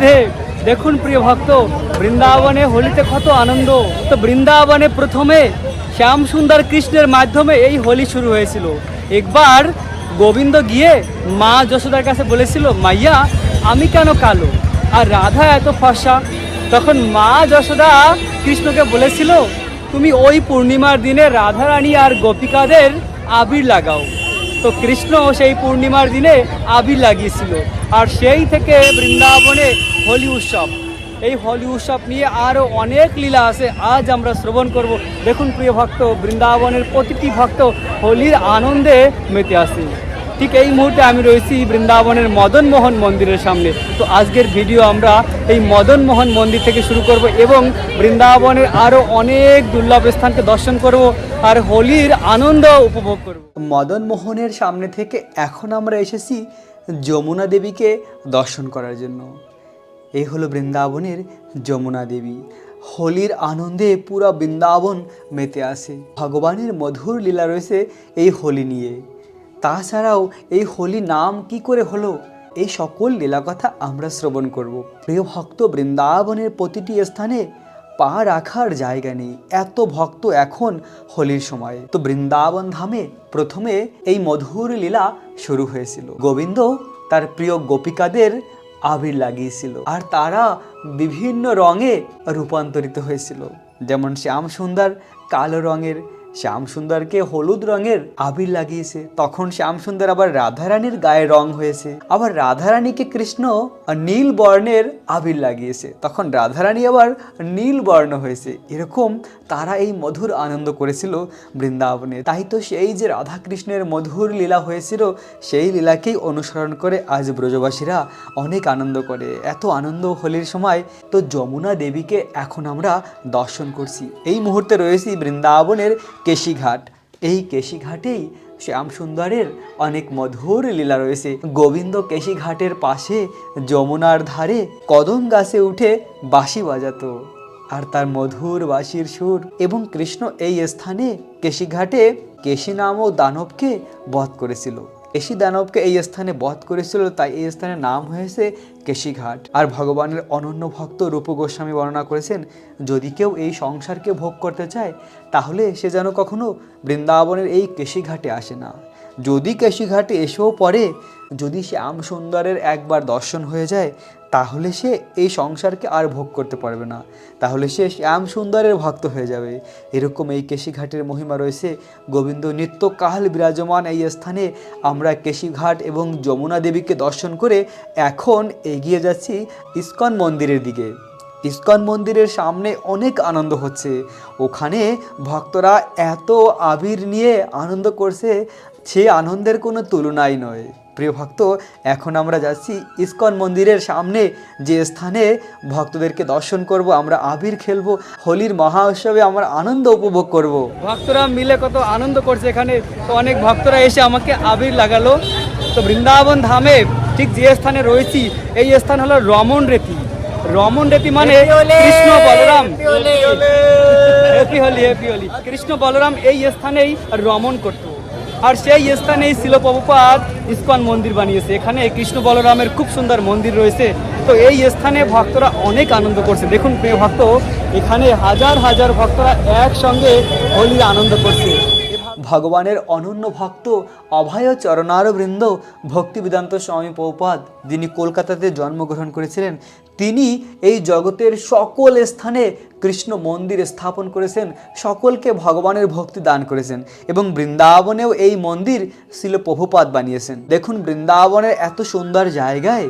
রাধে। দেখুন প্রিয় ভক্ত, বৃন্দাবনে হোলিতে কত আনন্দ। তো বৃন্দাবনে প্রথমে শ্যাম সুন্দর কৃষ্ণের মাধ্যমে এই হোলি শুরু হয়েছিল। একবার গোবিন্দ গিয়ে মা যশোদার কাছে বলেছিল, মাইয়া আমি কেন কালো আর রাধা এত ফর্সা? তখন মা যশোদা কৃষ্ণকে বলেছিল, তুমি ওই পূর্ণিমার দিনে রাধারানী আর গোপিকাদের আবির লাগাও। তো কৃষ্ণ সেই পূর্ণিমার দিনে আবির লাগিয়েছিল, আর সেই থেকে বৃন্দাবনে হোলি উৎসব। এই হোলি উৎসব নিয়ে আরও অনেক লীলা আছে, আজ আমরা শ্রবণ করব। দেখুন প্রিয় ভক্ত, বৃন্দাবনের প্রতিটি ভক্ত হোলির আনন্দে মেতে আসে। ঠিক এই মুহূর্তে আমি রয়েছি বৃন্দাবনের মদন মোহন মন্দিরের সামনে। তো আজকের ভিডিও আমরা এই মদন মোহন মন্দির থেকে শুরু করব এবং বৃন্দাবনের আরও অনেক দুর্লভ স্থানকে দর্শন করব আর হোলির আনন্দ উপভোগ করব। মদন মোহনের সামনে থেকে এখন আমরা এসেছি যমুনা দেবীকে দর্শন করার জন্য। এই হলো বৃন্দাবনের যমুনা দেবী। হোলির আনন্দে পুরো বৃন্দাবন মেতে আসে। ভগবানের মধুর লীলা রয়েছে এই হোলি নিয়ে। তাছাড়াও এই হোলি নাম কি করে হলো, এই সকল লীলা কথা আমরা শ্রবণ করব। প্রিয় ভক্ত, বৃন্দাবনের প্রতিটি স্থানে পা রাখার জায়গা নেই, এত ভক্ত এখন হোলির সময়। তো বৃন্দাবন ধামে প্রথমে এই মধুর লীলা শুরু হয়েছিল। গোবিন্দ তার প্রিয় গোপিকাদের আবির লাগিয়েছিল আর তারা বিভিন্ন রঙে রূপান্তরিত হয়েছিল। যেমন শ্যাম সুন্দর কালো রঙের, শ্যাম সুন্দরকে হলুদ রঙের আবির লাগিয়েছে। তখন শ্যাম সুন্দর আবার রাধারানীর গায়ে রং হয়েছে, আবার রাধারানীকে কৃষ্ণ নীল বর্ণের আবির লাগিয়েছে, তখন রাধারানী আবার নীল বর্ণ হয়েছে। এরকম তারা এই মধুর আনন্দ করেছিল বৃন্দাবনে। তাই তো সেই যে রাধা কৃষ্ণের মধুর লীলা হয়েছিল, সেই লীলাকেই অনুসরণ করে আজ ব্রজবাসীরা অনেক আনন্দ করে। এত আনন্দ হোলির সময়। তো যমুনা দেবীকে এখন আমরা দর্শন করছি। এই মুহূর্তে রয়েছি বৃন্দাবনের কেশিঘাট। এই কেশিঘাটেই শ্যাম সুন্দরের অনেক মধুর লীলা রয়েছে। গোবিন্দ কেশিঘাটের পাশে যমুনার ধারে কদম গাছে উঠে বাঁশি বাজাতো আর তার মধুর বাঁশির সুর। এবং কৃষ্ণ এই স্থানে কেশিঘাটে কেশি নামক দানবকে বধ করেছিল। কেশি দানবকে এই স্থানে বধ করেছিল, তাই এই স্থানের নাম হয়েছে কেশিঘাট। আর ভগবানের অনন্য ভক্ত রূপ গোস্বামী বর্ণনা করেছেন, যদি কেউ এই সংসারকে ভোগ করতে চায় তাহলে সে যেন কখনো বৃন্দাবনের এই কেশিঘাটে আসে না। যদি কেশিঘাটে এসেও পড়ে, যদি শ্যাম সুন্দরের একবার দর্শন হয়ে যায় তাহলে সে এই সংসারকে আর ভোগ করতে পারবে না, তাহলে সে শ্যাম সুন্দরের ভক্ত হয়ে যাবে। এরকম এই কেশিঘাটের মহিমা রয়েছে। গোবিন্দ নিত্যকাল বিরাজমান এই স্থানে। আমরা কেশিঘাট এবং যমুনা দেবীকে দর্শন করে এখন এগিয়ে যাচ্ছি ইস্কন মন্দিরের দিকে। ইস্কন মন্দিরের সামনে অনেক আনন্দ হচ্ছে। ওখানে ভক্তরা এত আবির নিয়ে আনন্দ করছে, সে আনন্দের কোনো তুলনাই নয়। প্রিয় ভক্ত, এখন আমরা যাচ্ছি ইস্কন মন্দিরের সামনে, যে স্থানে ভক্তদেরকে দর্শন করব, আমরা আবির খেলবো, হোলির মহা উৎসবে আমরা আনন্দ উপভোগ করব। ভক্তরা মিলে কত আনন্দ করছে এখানে। তো অনেক ভক্তরা এসে আমাকে আবির লাগালো। তো বৃন্দাবন ধামে ঠিক যে স্থানে রয়েছি, এই স্থান হলো রমন রেতি। রমন রেতি মানে কৃষ্ণ বলরাম, হ্যাপি হোলি, হ্যাপি হোলি। কৃষ্ণ বলরাম এই স্থানেই রমন করতো, আর সেই স্থানেই শিল প্রভুপাদ ইস্কন মন্দির বানিয়েছে। এখানে কৃষ্ণ বলরামের খুব সুন্দর মন্দির রয়েছে। তো এই স্থানে ভক্তরা অনেক আনন্দ করছে। দেখুন প্রিয় ভক্ত, এখানে হাজার হাজার ভক্তরা একসঙ্গে হোলির আনন্দ করছে। ভগবানের অনন্য ভক্ত অভয় চরণার বৃন্দ ভক্তিবেদান্ত স্বামী প্রভুপাদ, যিনি কলকাতাতে জন্মগ্রহণ করেছিলেন, তিনি এই জগতের সকল স্থানে কৃষ্ণ মন্দির স্থাপন করেছেন, সকলকে ভগবানের ভক্তি দান করেছেন। এবং বৃন্দাবনেও এই মন্দির শিল প্রভুপাদ বানিয়েছেন। দেখুন, বৃন্দাবনের এত সুন্দর জায়গায়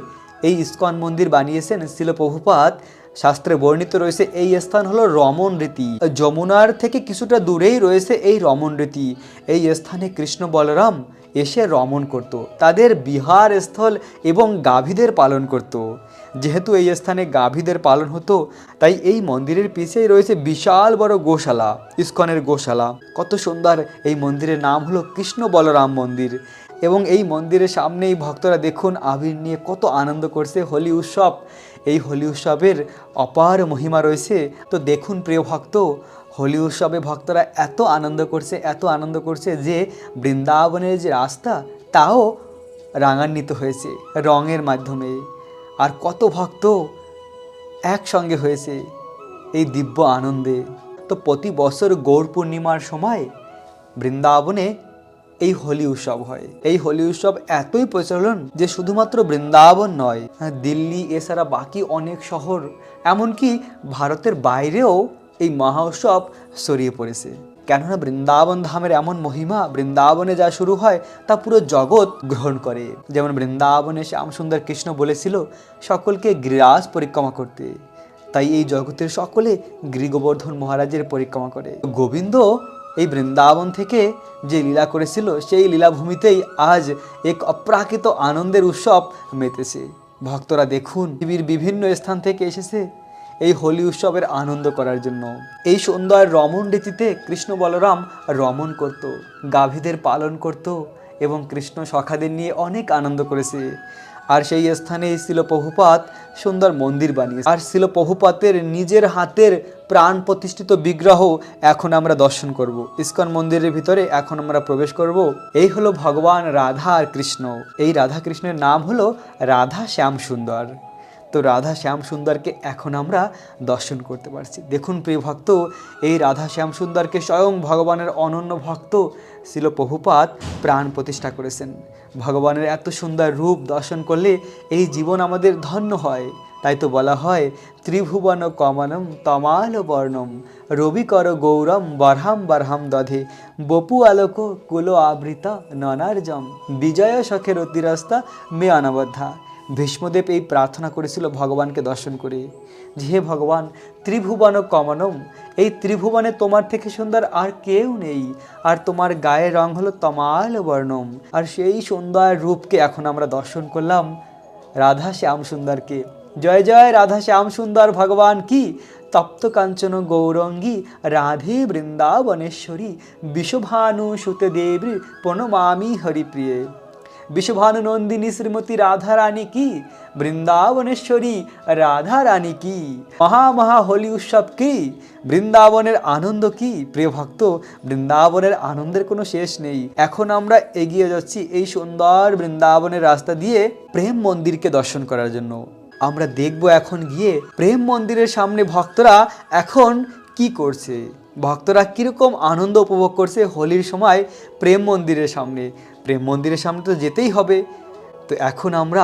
এই ইস্কন মন্দির বানিয়েছেন শিল প্রভুপাদ। শাস্ত্রে বর্ণিত রয়েছে এই স্থান হলো রমন রীতি। যমুনার থেকে কিছুটা দূরেই রয়েছে এই রমন রীতি। এই স্থানে কৃষ্ণ বলরাম এসে রমন করত, তাদের বিহার স্থল এবং গাভীদের পালন করত। যেহেতু এই স্থানে গাভীদের পালন হতো, তাই এই মন্দিরের পিছেই রয়েছে বিশাল বড় গোশালা, ইস্কনের গোশালা। কত সুন্দর! এই মন্দিরের নাম হলো কৃষ্ণ বলরাম মন্দির। এবং এই মন্দিরের সামনেই ভক্তরা দেখুন আবির নিয়ে কত আনন্দ করছে। হোলি উৎসব, এই হোলি উৎসবের অপার মহিমা রয়েছে। তো দেখুন প্রিয় ভক্ত, হোলি উৎসবে ভক্তরা এত আনন্দ করছে, এত আনন্দ করছে যে বৃন্দাবনের যে রাস্তা তাও রাঙান্বিত হয়েছে রঙের মাধ্যমে। আর কত ভক্ত একসঙ্গে হয়েছে এই দিব্য আনন্দে। তো প্রতি বছর গৌর পূর্ণিমার সময় বৃন্দাবনে এই হোলি উৎসব হয়। এই হোলি উৎসব এতই প্রচলন যে শুধুমাত্র বৃন্দাবন নয়, দিল্লি এছাড়া বাকি অনেক শহর, এমনকি ভারতের বাইরেও এই মহা উৎসব ছড়িয়ে পড়েছে। কেননা বৃন্দাবন ধামের এমন মহিমা, বৃন্দাবনে যা শুরু হয় তা পুরো জগৎ গ্রহণ করে। যেমন বৃন্দাবনে শ্যামসুন্দর কৃষ্ণ বলেছিল সকলকে গিরিরাজ পরিক্রমা করতে, তাই এই জগতের সকলে গিরিগোবর্ধন মহারাজের পরিক্রমা করে। গোবিন্দ এই বৃন্দাবন থেকে যে লীলা করেছিল সেই লীলাভূমিতেই আজ এক অপ্রাকৃত আনন্দের উৎসব মেতেছে। ভক্তরা দেখুন পৃথিবীর বিভিন্ন স্থান থেকে এসেছে এই হোলি উৎসবের আনন্দ করার জন্য। এই সুন্দর রমণ রীতিতে কৃষ্ণ বলরাম রমণ করত, গাভীদের পালন করত এবং কৃষ্ণ সখাদের নিয়ে অনেক আনন্দ করেছে। আর সেই স্থানে শিল প্রভুপাদ সুন্দর মন্দির বানিয়েছে। আর শিল প্রভুপাদের নিজের হাতের প্রাণ প্রতিষ্ঠিত বিগ্রহ এখন আমরা দর্শন করব। ইস্কন মন্দিরের ভিতরে এখন আমরা প্রবেশ করব। এই হলো ভগবান রাধা আর কৃষ্ণ। এই রাধা কৃষ্ণের নাম হলো রাধা শ্যাম সুন্দর। তো রাধা শ্যাম সুন্দরকে এখন আমরা দর্শন করতে পারছি। দেখুন প্রিয় ভক্ত, এই রাধা শ্যাম সুন্দরকে স্বয়ং ভগবানের অনন্য ভক্ত শিল প্রভুপাদ প্রাণ প্রতিষ্ঠা করেছেন। ভগবানের এত সুন্দর রূপ দর্শন করলে এই জীবন আমাদের ধন্য হয়। তাই তো বলা হয় ত্রিভুবন কমনম তমাল বর্ণম রবিকর গৌরম বরহাম বরহাম দধে বপু আলোক কুলো আবৃতা ননার্জম বিজয় শখের অতিরাস্তা মে অনবদ্ধা। ভীষ্মদেব এই প্রার্থনা করেছিল ভগবানকে দর্শন করে যে হে ভগবান, ত্রিভুবন কমনম, এই ত্রিভুবনে তোমার থেকে সুন্দর আর কেউ নেই, আর তোমার গায়ের রং হলো তমাল বর্ণম। আর সেই সুন্দর রূপকে এখন আমরা দর্শন করলাম রাধা শ্যাম সুন্দরকে। জয় জয় রাধা শ্যাম সুন্দর ভগবান কি। তপ্ত কাঞ্চন গৌরঙ্গী রাধে বৃন্দাবনেশ্বরী বিশ্বভানু সুতে দেবী প্রণমামি হরিপ্রিয়ে। বিশ্বভানু নন্দিনী শ্রীমতী রাধা রানী কি, বৃন্দাবনেশ্বরী রাধা রানী কি। মহা মহা হোলি উৎসব কি, বৃন্দাবনের আনন্দ কি। প্রিয় ভক্ত, বৃন্দাবনের আনন্দের কোনো শেষ নেই। এখন আমরা এগিয়ে যাচ্ছি এই সুন্দর বৃন্দাবনের রাস্তা দিয়ে প্রেম মন্দিরকে দর্শন করার জন্য। আমরা দেখব এখন গিয়ে প্রেম মন্দিরের সামনে ভক্তরা এখন কি করছে, ভক্তরা কীরকম আনন্দ উপভোগ করছে হোলির সময় প্রেম মন্দিরের সামনে। প্রেম মন্দিরের সামনে তো যেতেই হবে। তো এখন আমরা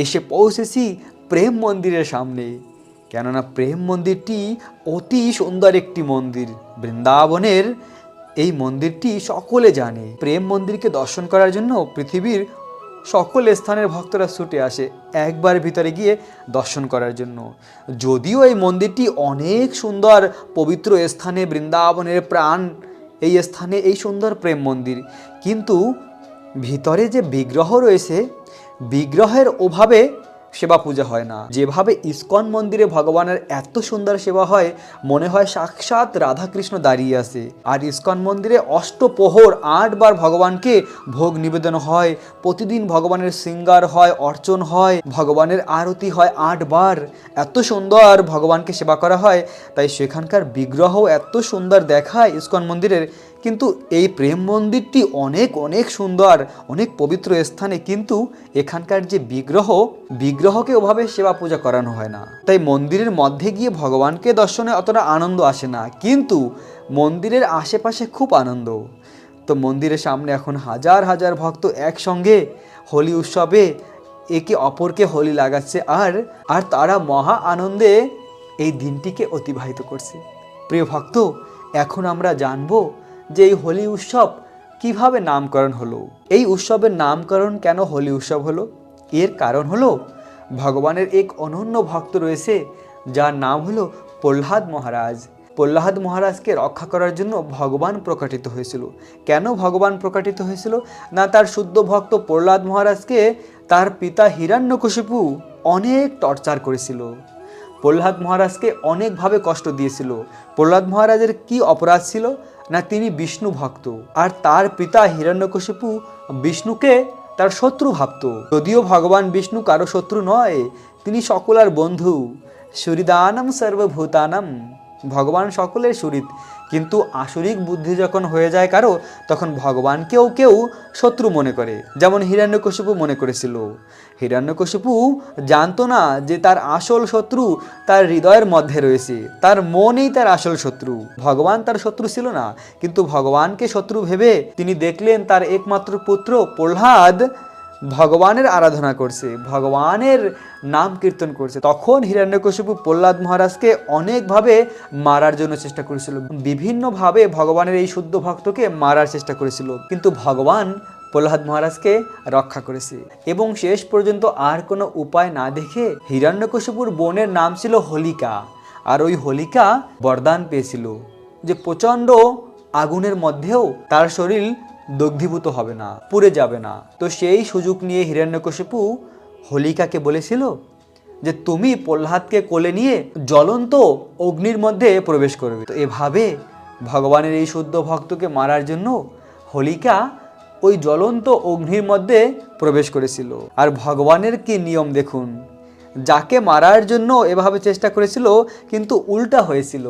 এসে পৌঁছেছি প্রেম মন্দিরের সামনে, কেননা প্রেম মন্দিরটি অতি সুন্দর একটি মন্দির। বৃন্দাবনের এই মন্দিরটি সকলে জানে। প্রেম মন্দিরকে দর্শন করার জন্য পৃথিবীর সকল স্থানের ভক্তরা ছুটে আসে একবার ভিতরে গিয়ে দর্শন করার জন্য। যদিও এই মন্দিরটি অনেক সুন্দর পবিত্র স্থানে, বৃন্দাবনের প্রাণ এই স্থানে এই সুন্দর প্রেম মন্দির, কিন্তু ভিতরে যে বিগ্রহ রয়েছে বিগ্রহের অভাবে সেবা পূজা হয় না। যেভাবে ইস্কন মন্দিরে ভগবানের এত সুন্দর সেবা হয়, মনে হয় সাক্ষাৎ রাধাকৃষ্ণ দাঁড়িয়ে আছে। আর ইস্কন মন্দিরে অষ্টপ্রহর 8 বার ভগবানকে ভোগ নিবেদন হয়, প্রতিদিন ভগবানের শৃঙ্গার হয়, অর্চন হয়, ভগবানের আরতি হয় 8 বার। এত সুন্দর ভগবানকে সেবা করা হয়, তাই সেখানকার বিগ্রহ এত সুন্দর দেখায় ইস্কন মন্দিরের। কিন্তু এই প্রেম মন্দিরটি অনেক অনেক সুন্দর, অনেক পবিত্র স্থানে, কিন্তু এখানকার যে বিগ্রহকে ওভাবে সেবা পূজা করানো হয় না। তাই মন্দিরের মধ্যে গিয়ে ভগবানকে দর্শনে অতটা আনন্দ আসে না, কিন্তু মন্দিরের আশেপাশে খুব আনন্দ। তো মন্দিরের সামনে এখন হাজার হাজার ভক্ত একসঙ্গে হোলি উৎসবে একে অপরকে হোলি লাগাচ্ছে আর তারা মহা আনন্দে এই দিনটিকে অতিবাহিত করছে। প্রিয় ভক্ত, এখন আমরা জানবো যে এই হোলি উৎসব কিভাবে নামকরণ হলো। এই উৎসবের নামকরণ কেন হোলি উৎসব হলো? এর কারণ হলো ভগবানের এক অনন্য ভক্ত রয়েছে যার নাম হলো প্রহ্লাদ মহারাজ। প্রহ্লাদ মহারাজকে রক্ষা করার জন্য ভগবান প্রকাটিত হয়েছিল। কেন ভগবান প্রকাটিত হয়েছিল না, তার শুদ্ধ ভক্ত প্রহ্লাদ মহারাজকে তার পিতা হিরণ্যকশিপু অনেক টর্চার করেছিল, প্রহ্লাদ মহারাজকে অনেকভাবে কষ্ট দিয়েছিল। প্রহ্লাদ মহারাজের কি অপরাধ ছিল না, তিনি বিষ্ণু ভক্ত, আর তার পিতা হিরণ্যকশিপু বিষ্ণুকে তার শত্রু ভাবত। যদিও ভগবান বিষ্ণু কারো শত্রু নয়, তিনি সকলের বন্ধু। সুহৃদানম সর্বভূতানাম, ভগবান সকলের সুহৃদ, কিন্তু আসরিক বুদ্ধি যখন হয়ে যায় কারো, তখন ভগবানকেও কেউ শত্রু মনে করে, যেমন হিরণ্যকশিপু মনে করেছিল। হিরণ্যকশিপু জানতো না যে তার আসল শত্রু তার হৃদয়ের মধ্যে রয়েছে, তার মনই তার আসল শত্রু। ভগবান তার শত্রু ছিল না, কিন্তু ভগবানকে শত্রু ভেবে তিনি দেখলেন তার একমাত্র পুত্র প্রহ্লাদ ভগবানের আরাধনা করছে, ভগবানের নাম কীর্তন করছে। তখন হিরণ্যকশিপু প্রহ্লাদ মহারাজকে অনেকভাবে মারার জন্য চেষ্টা করেছিল, বিভিন্নভাবে ভগবানের এই শুদ্ধ ভক্তকে মারার চেষ্টা করেছিল, কিন্তু ভগবান প্রহ্লাদ মহারাজকে রক্ষা করেছে। এবং শেষ পর্যন্ত আর কোনো উপায় না দেখে হিরণ্যকশিপুর বোনের নাম ছিল হোলিকা, আর ওই হোলিকা বরদান পেয়েছিল যে প্রচণ্ড আগুনের মধ্যেও তার শরীর দগ্ধীভূত হবে না, পুড়ে যাবে না। তো সেই সুযোগ নিয়ে হিরণ্যকশিপু হোলিকাকে বলেছিল যে তুমি প্রহ্লাদকে কোলে নিয়ে জ্বলন্ত অগ্নির মধ্যে প্রবেশ করবে। তো এভাবে ভগবানের এই শুদ্ধ ভক্তকে মারার জন্য হোলিকা ওই জ্বলন্ত অগ্নির মধ্যে প্রবেশ করেছিল। আর ভগবানের কি নিয়ম দেখুন, যাকে মারার জন্য এভাবে চেষ্টা করেছিল কিন্তু উল্টা হয়েছিল।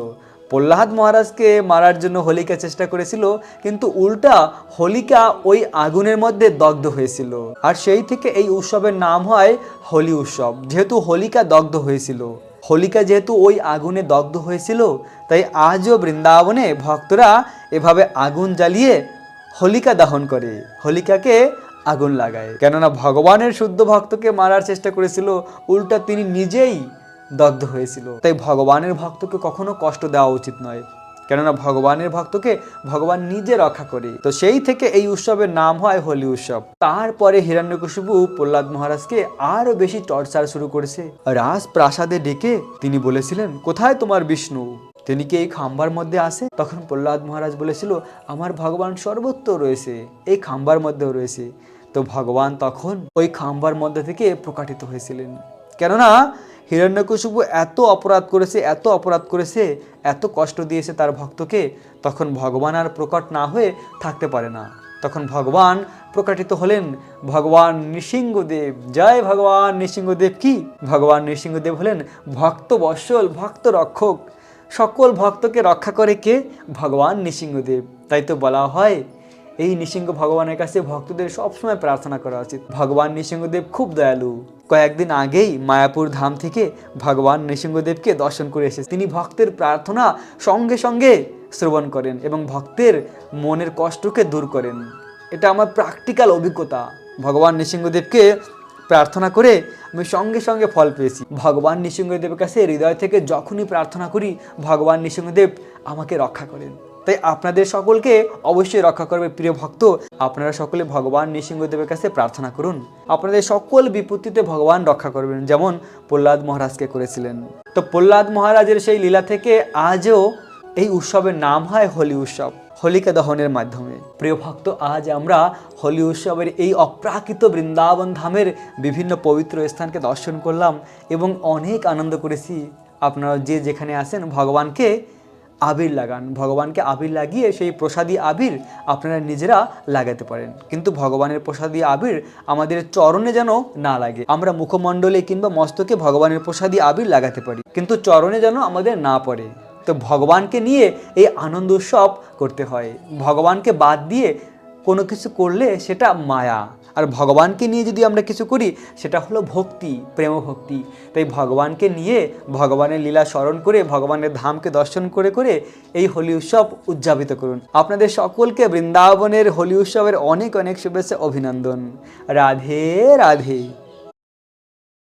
প্রহ্লাদ মহারাজকে মারার জন্য হোলিকা চেষ্টা করেছিল, কিন্তু উল্টা হোলিকা ওই আগুনের মধ্যে দগ্ধ হয়েছিল। আর সেই থেকে এই উৎসবের নাম হয় হোলি উৎসব, যেহেতু হোলিকা দগ্ধ হয়েছিল। হোলিকা যেহেতু ওই আগুনে দগ্ধ হয়েছিল, তাই আজও বৃন্দাবনে ভক্তরা এভাবে আগুন জ্বালিয়ে হোলিকা দহন করে, হোলিকাকে আগুন লাগায়। কেননা ভগবানের শুদ্ধ ভক্তকে মারার চেষ্টা করেছিল, উল্টা তিনি নিজেই দগ্ধ হয়েছিল। তাই ভগবানের ভক্তকে কখনো কষ্ট দেওয়া উচিত নয়, কেননা ভগবানের ভক্তকে ভগবান নিজে রক্ষা করে। তো সেই থেকে এই উৎসবের নাম হয় হোলি উৎসব। তারপরে হিরণ্যকশিপু প্রহ্লাদ মহারাজকে আরো বেশি টর্চার শুরু করেছে। রাজপ্রাসাদে ডেকে তিনি বলেছিলেন, কোথায় তোমার বিষ্ণু? তিনি কি এই খাম্বার মধ্যে আসে? তখন প্রহ্লাদ মহারাজ বলেছিল, আমার ভগবান সর্বত্র রয়েছে, এই খাম্বার মধ্যেও রয়েছে। তো ভগবান তখন ওই খাম্বার মধ্যে থেকে প্রকাটিত হয়েছিলেন, কেননা হিরণ্যকশিপু এত অপরাধ করেছে, এত অপরাধ করেছে, এত কষ্ট দিয়েছে তার ভক্তকে। তখন ভগবান আর প্রকট না হয়ে থাকতে পারে না, তখন ভগবান প্রকাটিত হলেন। ভগবান নৃসিংহদেব, জয় ভগবান নৃসিংহদেব কি! ভগবান নৃসিংহদেব হলেন ভক্ত বৎসল, ভক্ত রক্ষক। সকল ভক্তকে রক্ষা করে কে? ভগবান নৃসিংহদেব। তাই তো বলা হয় এই নৃসিংহ ভগবানের কাছে ভক্তদের সবসময় প্রার্থনা করা উচিত। ভগবান নৃসিংহদেব খুব দয়ালু। কয়েকদিন আগেই মায়াপুর ধাম থেকে ভগবান নৃসিংহদেবকে দর্শন করে এসেছে। তিনি ভক্তের প্রার্থনা সঙ্গে সঙ্গে শ্রবণ করেন এবং ভক্তের মনের কষ্টকে দূর করেন। এটা আমার প্র্যাকটিক্যাল অভিজ্ঞতা। ভগবান নৃসিংহদেবকে প্রার্থনা করে আমি সঙ্গে সঙ্গে ফল পেয়েছি। ভগবান নৃসিংহদেবের কাছে হৃদয় থেকে যখনই প্রার্থনা করি, ভগবান নৃসিংহদেব আমাকে রক্ষা করেন। তাই আপনাদের সকলকে অবশ্যই রক্ষা করবে প্রিয় ভক্ত। আপনারা সকলে ভগবান নৃসিংহদেবের কাছে প্রার্থনা করুন, আপনাদের সকল বিপত্তিতে ভগবান রক্ষা করবেন, যেমন প্রহ্লাদ মহারাজকে করেছিলেন। তো প্রহ্লাদ মহারাজের সেই লীলা থেকে আজও এই উৎসবের নাম হয় হোলি উৎসব, হোলিকা দহনের মাধ্যমে। প্রিয় ভক্ত, আজ আমরা হোলি উৎসবের এই অপ্রাকৃত বৃন্দাবন ধামের বিভিন্ন পবিত্র স্থানকে দর্শন করলাম এবং অনেক আনন্দ করেছি। আপনারা যে যেখানে আসেন ভগবানকে আবির লাগান, ভগবানকে আবির লাগিয়ে সেই প্রসাদী আবির আপনারা নিজেরা লাগাতে পারেন। কিন্তু ভগবানের প্রসাদী আবির আমাদের চরণে যেন না লাগে। আমরা মুখমণ্ডলে কিংবা মস্তকে ভগবানের প্রসাদী আবির লাগাতে পারি, কিন্তু চরণে যেন আমাদের না পড়ে। তো ভগবানকে নিয়ে এই আনন্দ উৎসব করতে হয়। ভগবানকে বাদ দিয়ে কোনো কিছু করলে সেটা মায়া, আর ভগবানকে নিয়ে যদি আমরা কিছু করি সেটা হলো ভক্তি, প্রেম ভক্তি। তাই ভগবানকে নিয়ে ভগবানের লীলা স্মরণ করে ভগবানের ধামকে দর্শন করে করে এই হোলি উৎসব উদযাপিত করুন। আপনাদের সকলকে বৃন্দাবনের হোলি উৎসবের অনেক অনেক শুভেচ্ছা, অভিনন্দন। রাধে রাধে।